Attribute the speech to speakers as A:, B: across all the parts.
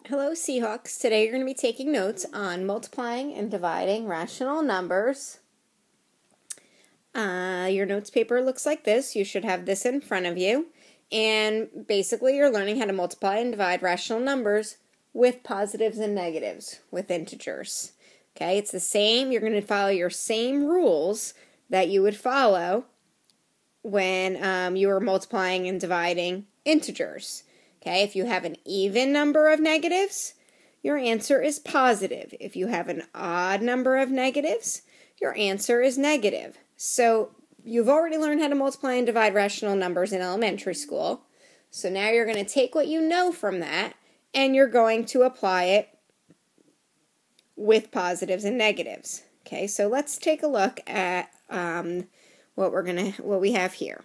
A: Hello, Seahawks. Today you're going to be taking notes on multiplying and dividing rational numbers. Your notes paper looks like this. You should have this in front of you. And basically you're learning how to multiply and divide rational numbers with positives and negatives, with integers. Okay, it's the same. You're going to follow your same rules that you would follow when you were multiplying and dividing integers. Okay, if you have an even number of negatives, your answer is positive. If you have an odd number of negatives, your answer is negative. So you've already learned how to multiply and divide rational numbers in elementary school. So now you're going to take what you know from that and you're going to apply it with positives and negatives. Okay, so let's take a look at what we have here.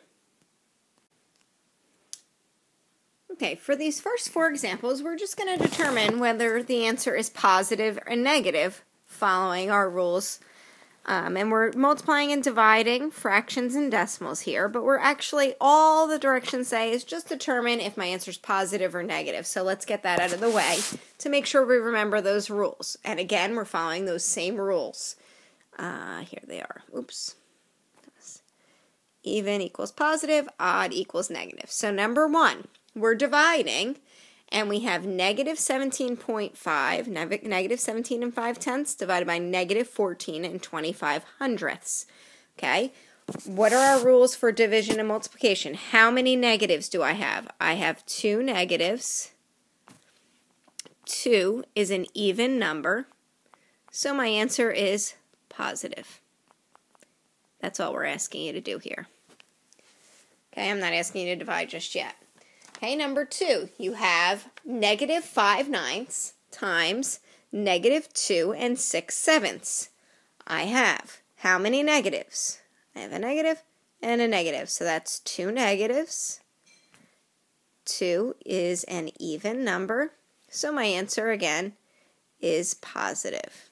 A: Okay, for these first four examples, we're just going to determine whether the answer is positive or negative following our rules. And we're multiplying and dividing fractions and decimals here, but we're actually, all the directions say is just determine if my answer is positive or negative. So let's get that out of the way to make sure we remember those rules. And again, we're following those same rules. Here they are. Oops. Even equals positive, odd equals negative. So number one. We're dividing, and we have negative 17.5, negative 17 and 5/10 divided by negative 14 and 25 hundredths. Okay, what are our rules for division and multiplication? How many negatives do I have? I have two negatives. 2 is an even number, so my answer is positive. That's all we're asking you to do here. Okay, I'm not asking you to divide just yet. Okay, number 2, you have negative 5/9 times negative 2 and 6/7. I have how many negatives? I have a negative and a negative, so that's 2 negatives. 2 is an even number, so my answer again is positive.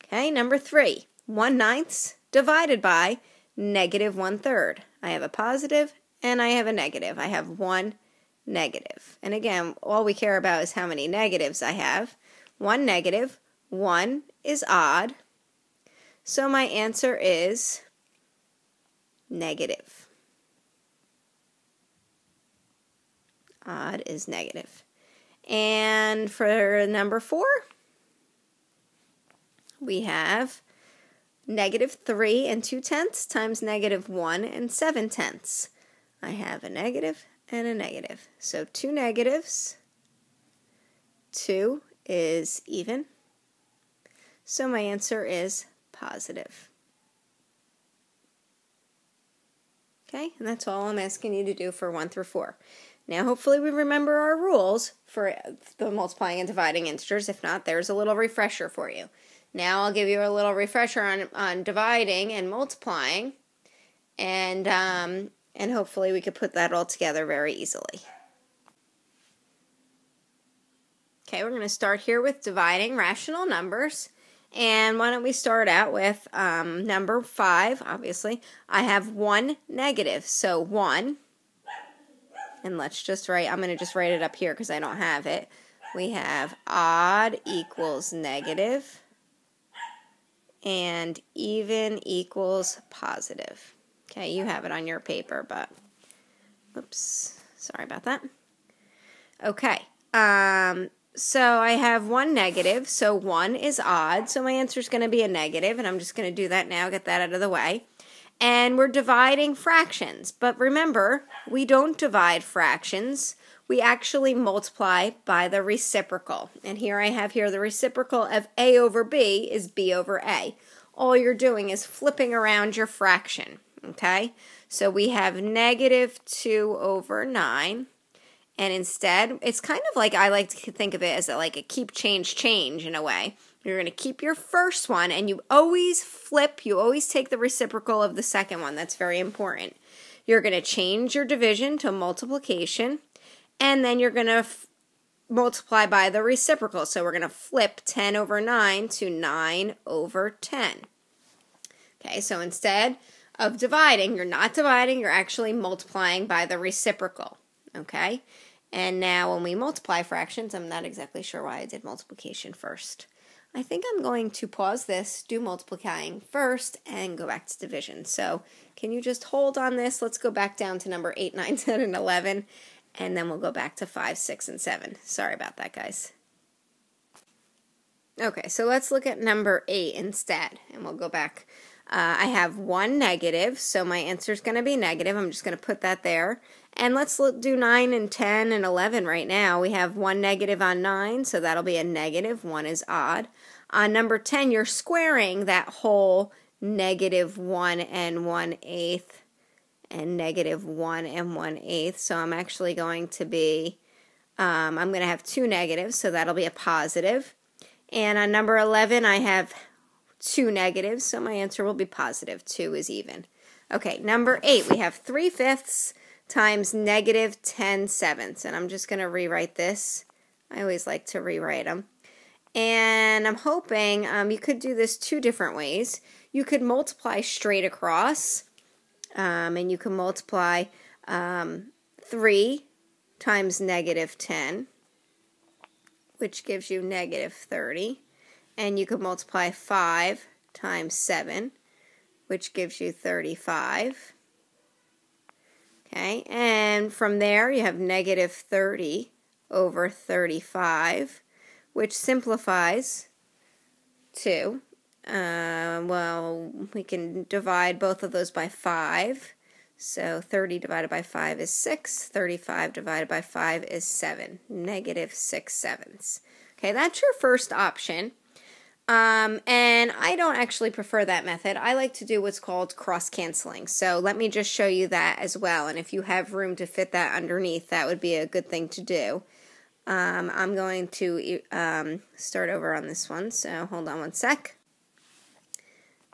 A: Okay, number 3, 1/9 divided by negative 1/3. I have a positive and I have a negative. I have 1 negative. And again, all we care about is how many negatives I have. 1 negative, 1 is odd. So my answer is negative. Odd is negative. And for number 4, we have negative 3 and 2/10 times negative 1 and 7/10. I have a negative and a negative. So 2 negatives. 2 is even. So my answer is positive. Okay, and that's all I'm asking you to do for 1 through 4. Now hopefully we remember our rules for the multiplying and dividing integers. If not, there's a little refresher for you. Now I'll give you a little refresher on dividing and multiplying, and hopefully we could put that all together very easily. Okay, we're going to start here with dividing rational numbers. And why don't we start out with number 5, obviously. I have 1 negative, so 1. And let's just write, I'm going to just write it up here because I don't have it. We have odd equals negative, and even equals positive. Okay, you have it on your paper, but oops, sorry about that. Okay, so I have 1 negative, so 1 is odd, so my answer is going to be a negative, and I'm just going to do that now, get that out of the way. And we're dividing fractions, but remember, we don't divide fractions. We actually multiply by the reciprocal. And here I have here the reciprocal of A over B is B over A. All you're doing is flipping around your fraction. Okay, so we have negative 2 over 9, and instead, it's kind of like, I like to think of it as like a keep change in a way. You're going to keep your first one, and you always flip, you always take the reciprocal of the second one. That's very important. You're going to change your division to multiplication, and then you're going to multiply by the reciprocal. So we're going to flip 10 over 9 to 9 over 10. Okay, so instead of dividing, you're not dividing, you're actually multiplying by the reciprocal, okay? And now when we multiply fractions, I'm not exactly sure why I did multiplication first. I think I'm going to pause this, do multiplying first, and go back to division. So can you just hold on this? Let's go back down to number 8, 9, 10, and 11, and then we'll go back to 5, 6, and 7. Sorry about that, guys. Okay, so let's look at number 8 instead, and we'll go back. I have 1 negative, so my answer is going to be negative. I'm just going to put that there. And let's do 9 and 10 and 11 right now. We have 1 negative on 9, so that'll be a negative. 1 is odd. On number 10, you're squaring that whole negative 1 and 1/8 and negative 1 and 1/8. So I'm actually going to be, I'm going to have 2 negatives, so that'll be a positive. And on number 11, I have 2 negatives, so my answer will be positive. 2 is even. Okay, number 8, we have 3/5 times negative 10/7. And I'm just going to rewrite this. I always like to rewrite them. And I'm hoping you could do this 2 different ways. You could multiply straight across, and you can multiply 3 times negative 10, which gives you negative 30. And you could multiply 5 times 7, which gives you 35. Okay, and from there you have negative 30 over 35, which simplifies to, well, we can divide both of those by 5. So 30 divided by 5 is 6. 35 divided by 5 is 7. Negative 6/7. Okay, that's your first option. And I don't actually prefer that method. I like to do what's called cross-canceling. So let me just show you that as well. And if you have room to fit that underneath, that would be a good thing to do. I'm going to start over on this one, so hold on one sec.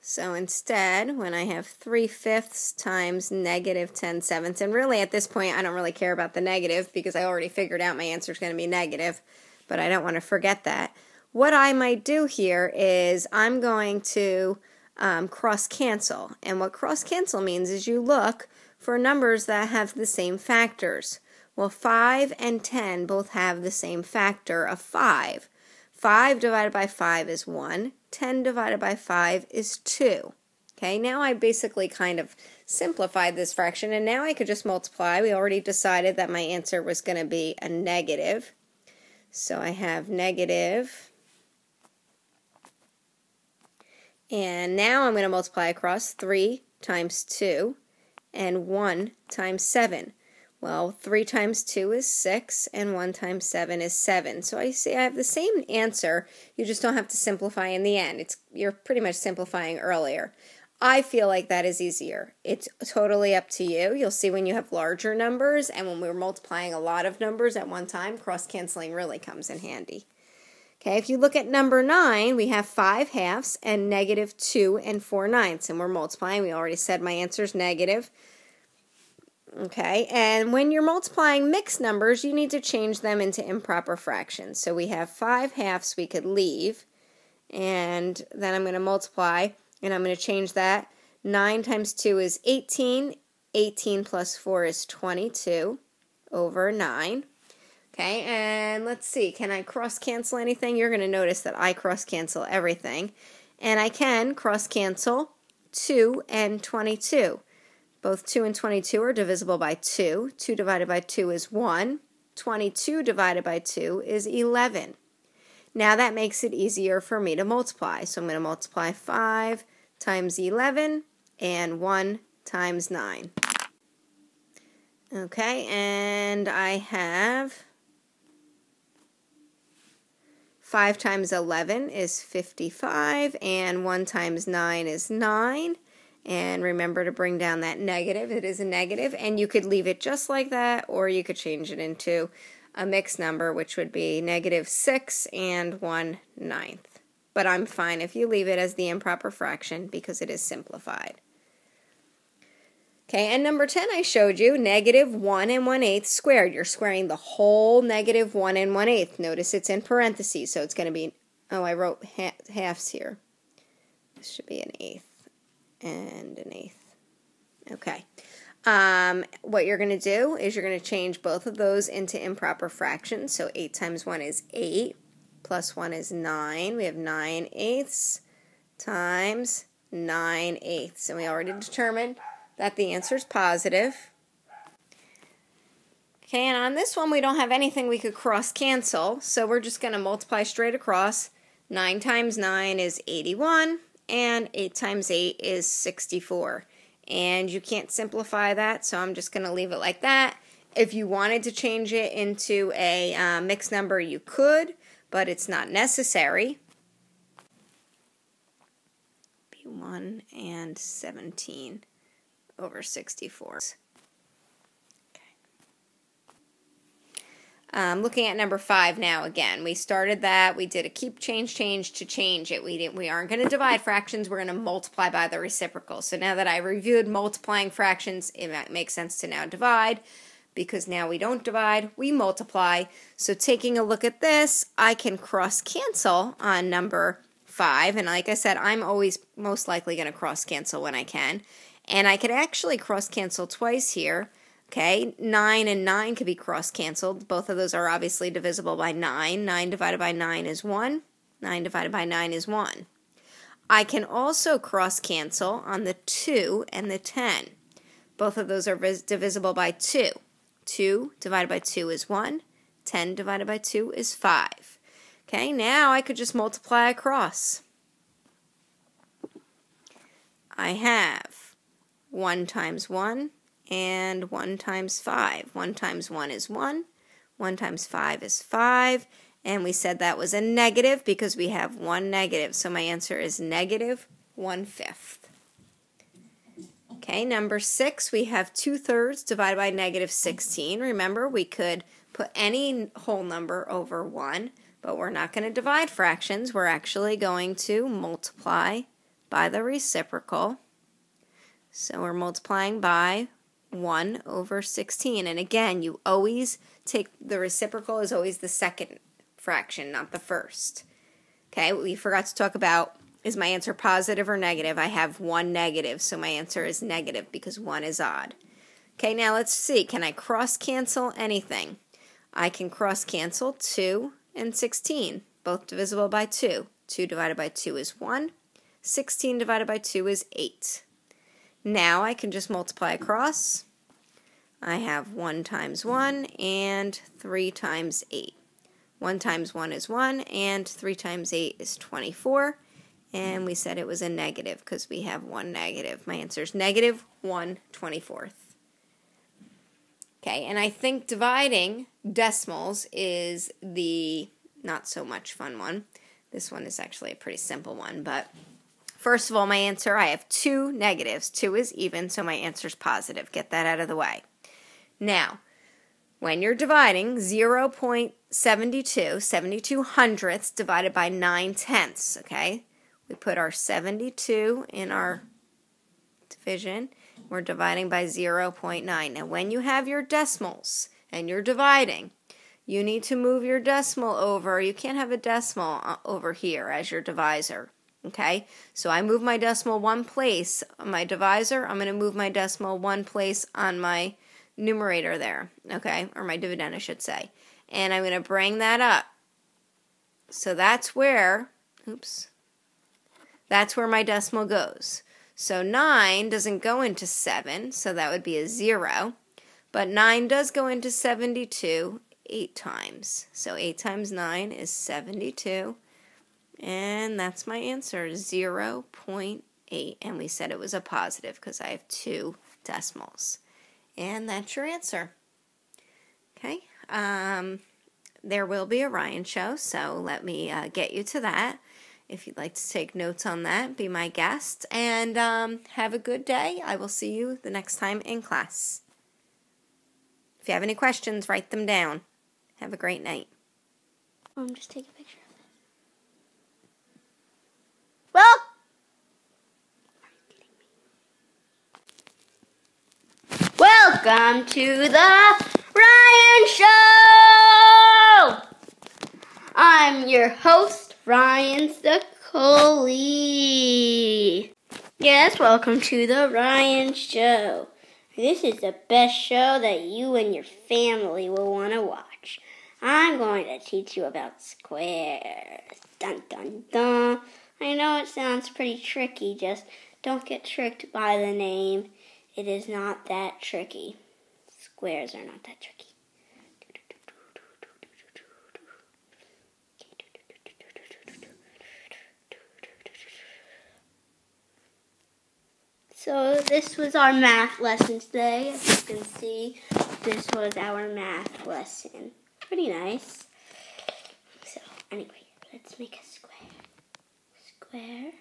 A: So instead, when I have 3/5 times negative 10/7, and really at this point I don't really care about the negative because I already figured out my answer is going to be negative, but I don't want to forget that. What I might do here is I'm going to cross-cancel. And what cross-cancel means is you look for numbers that have the same factors. Well, 5 and 10 both have the same factor of 5. 5 divided by 5 is 1. 10 divided by 5 is 2. Okay, now I basically kind of simplified this fraction, and now I could just multiply. We already decided that my answer was going to be a negative. So I have negative. And now I'm going to multiply across 3 times 2 and 1 times 7. Well, 3 times 2 is 6 and 1 times 7 is 7. So I see I have the same answer. You just don't have to simplify in the end. You're pretty much simplifying earlier. I feel like that is easier. It's totally up to you. You'll see when you have larger numbers and when we're multiplying a lot of numbers at one time, cross-canceling really comes in handy. Okay, if you look at number 9, we have 5/2 and negative 2 and 4/9. And we're multiplying. We already said my answer is negative. Okay, and when you're multiplying mixed numbers, you need to change them into improper fractions. So we have 5/2 we could leave, and then I'm going to multiply, and I'm going to change that. 9 times 2 is 18. 18 plus 4 is 22 over 9. Okay, and let's see, can I cross-cancel anything? You're going to notice that I cross-cancel everything. And I can cross-cancel 2 and 22. Both 2 and 22 are divisible by 2. 2 divided by 2 is 1. 22 divided by 2 is 11. Now that makes it easier for me to multiply. So I'm going to multiply 5 times 11 and 1 times 9. Okay, and I have 5 times 11 is 55, and 1 times 9 is 9. And remember to bring down that negative. It is a negative, and you could leave it just like that, or you could change it into a mixed number, which would be negative 6 and 1/9. But I'm fine if you leave it as the improper fraction because it is simplified. Okay, and number 10 I showed you, negative 1 and 1/8 squared. You're squaring the whole negative 1 and 1/8. Notice it's in parentheses, so it's going to be, oh, I wrote halves here. This should be an eighth and an eighth. Okay. what you're going to do is you're going to change both of those into improper fractions. So 8 times 1 is 8, plus 1 is 9. We have 9/8 times 9/8. And we already determined that the answer is positive. Okay, and on this one we don't have anything we could cross cancel, so we're just going to multiply straight across. 9 times 9 is 81, and 8 times 8 is 64. And you can't simplify that, so I'm just going to leave it like that. If you wanted to change it into a mixed number, you could, but it's not necessary. 1 and 17 over 64. Looking at number 5 now again. We started that. We did a keep, change to change it. We aren't going to divide fractions. We're going to multiply by the reciprocal. So now that I reviewed multiplying fractions, it makes sense to now divide, because now we don't divide, we multiply. So taking a look at this, I can cross cancel on number 5. And like I said, I'm always most likely going to cross cancel when I can. And I could actually cross cancel twice here. Okay, 9 and 9 could be cross-canceled. Both of those are obviously divisible by 9. 9 divided by 9 is 1. 9 divided by 9 is 1. I can also cross-cancel on the 2 and the 10. Both of those are divisible by 2. 2 divided by 2 is 1. 10 divided by 2 is 5. Okay, now I could just multiply across. I have 1 times 1. And 1 times 5. 1 times 1 is 1. 1 times 5 is 5. And we said that was a negative because we have 1 negative. So my answer is negative 1/5. Okay, number 6, we have 2/3 divided by negative 16. Remember, we could put any whole number over 1, but we're not going to divide fractions. We're actually going to multiply by the reciprocal. So we're multiplying by 1 over 16. And again, you always take the reciprocal is always the second fraction, not the first. Okay, what we forgot to talk about is my answer positive or negative. I have 1 negative, so my answer is negative because 1 is odd. Okay, now let's see. Can I cross cancel anything? I can cross cancel 2 and 16, both divisible by 2. 2 divided by 2 is 1. 16 divided by 2 is 8. Now I can just multiply across. I have 1 times 1 and 3 times 8. 1 times 1 is 1 and 3 times 8 is 24. And we said it was a negative because we have 1 negative. My answer is negative 1/24. Okay, and I think dividing decimals is the not so much fun one. This one is actually a pretty simple one, but first of all, my answer, I have 2 negatives. 2 is even, so my answer is positive. Get that out of the way. Now, when you're dividing 0.72, 72 hundredths divided by 9 tenths, okay? We put our 72 in our division. We're dividing by 0.9. Now, when you have your decimals and you're dividing, you need to move your decimal over. You can't have a decimal over here as your divisor. Okay, so I move my decimal one place on my divisor. I'm going to move my decimal one place on my numerator there, okay, or my dividend, I should say. And I'm going to bring that up. So that's where, that's where my decimal goes. So 9 doesn't go into 7, so that would be a 0. But 9 does go into 72 8 times. So 8 times 9 is 72. And that's my answer, 0.8. And we said it was a positive because I have 2 decimals. And that's your answer. Okay. There will be a Ryan show, so let me get you to that. If you'd like to take notes on that, be my guest. And have a good day. I will see you the next time in class. If you have any questions, write them down. Have a great night.
B: Just take a picture of it. Well, welcome to the Ryan Show! I'm your host, Ryan Sicoli. Yes, welcome to the Ryan Show. This is the best show that you and your family will want to watch. I'm going to teach you about squares. Dun dun dun. I know it sounds pretty tricky, just don't get tricked by the name. It is not that tricky. Squares are not that tricky. So this was our math lesson today. As you can see, this was our math lesson. Pretty nice. So anyway, let's make a square. Square.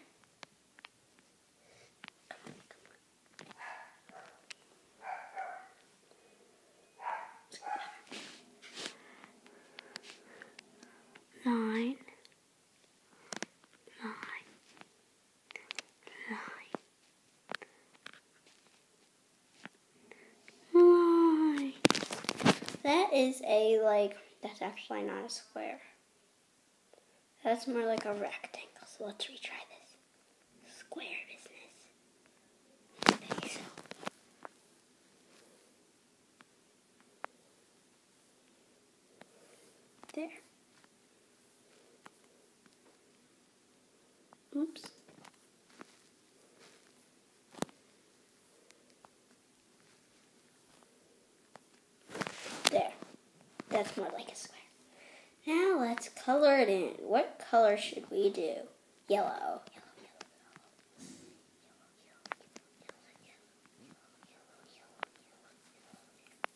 B: Line. That is that's actually not a square. That's more like a rectangle. So let's retry this. Square business. Okay, so. There. Oops. There. That's more like a square. Now let's color it in. What color should we do? Yellow.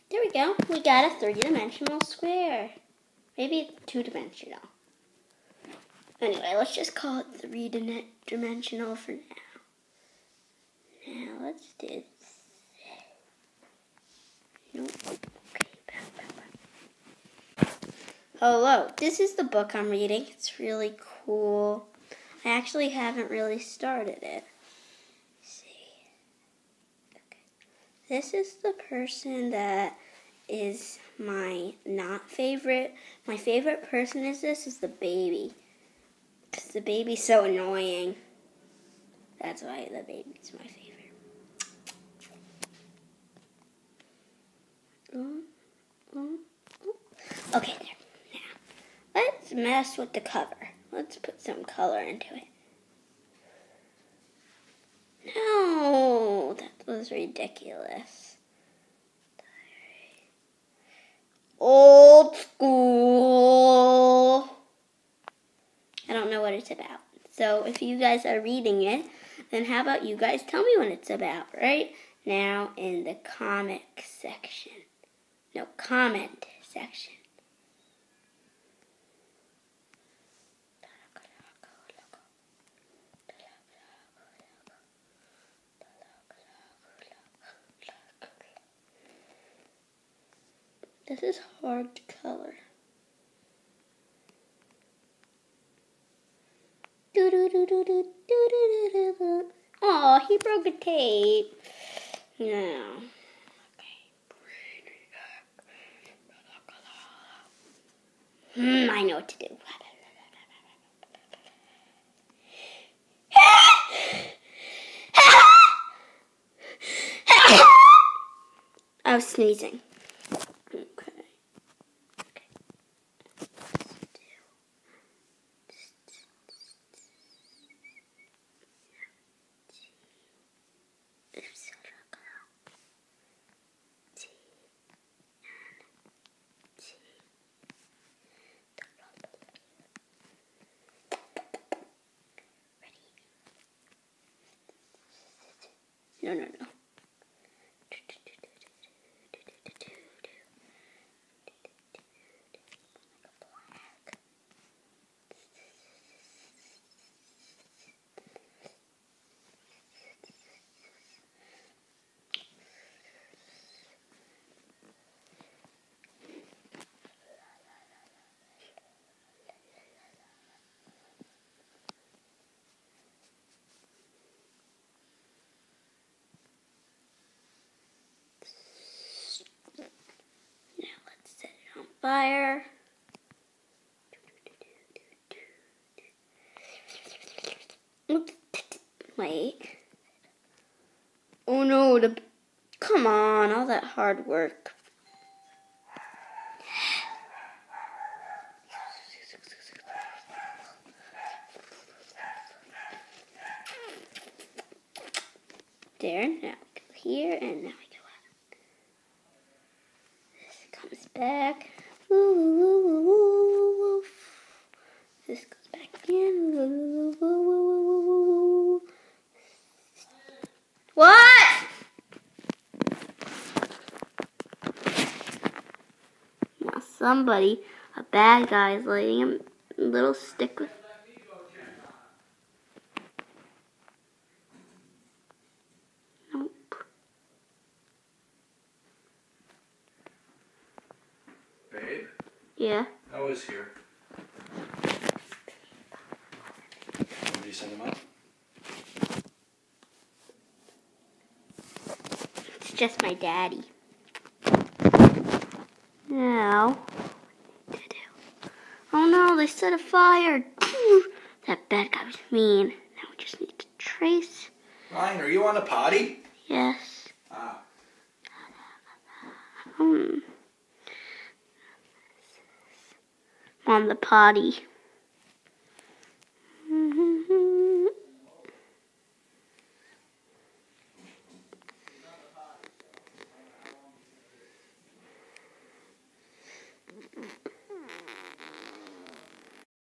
B: There we go. We got a 3-dimensional square. Maybe 2-dimensional. Anyway, let's just call it 3-dimensional for now. Now let's do this. Nope. Hello, this is the book I'm reading. It's really cool. I actually haven't really started it. Let's see. Okay. This is the person that is my not favorite. My favorite person is the baby. Because the baby's so annoying. That's why the baby's my favorite. Okay, there. Let's mess with the cover. Let's put some color into it. No, that was ridiculous. Old school. I don't know what it's about. So if you guys are reading it, then how about you guys tell me what it's about right now in the comic section. No, comment section. This is hard to color. Oh, he broke a tape. No. I know what to do. I was sneezing. No. Fire. Wait. Oh no, the come on, all that hard work. There, now go here, and now we go out. This comes back. Ooh. This goes back again. Ooh. What? Now somebody, a bad guy, is lighting a little stick with. Nope.
C: Babe?
B: Yeah.
C: Noah's here. Did you send him up?
B: It's just my daddy. Now, what to do? Oh no, they set a fire. That bad guy was mean. Now we just need to trace.
C: Ryan, are you on a potty?
B: Yes.
C: Ah.
B: On the potty.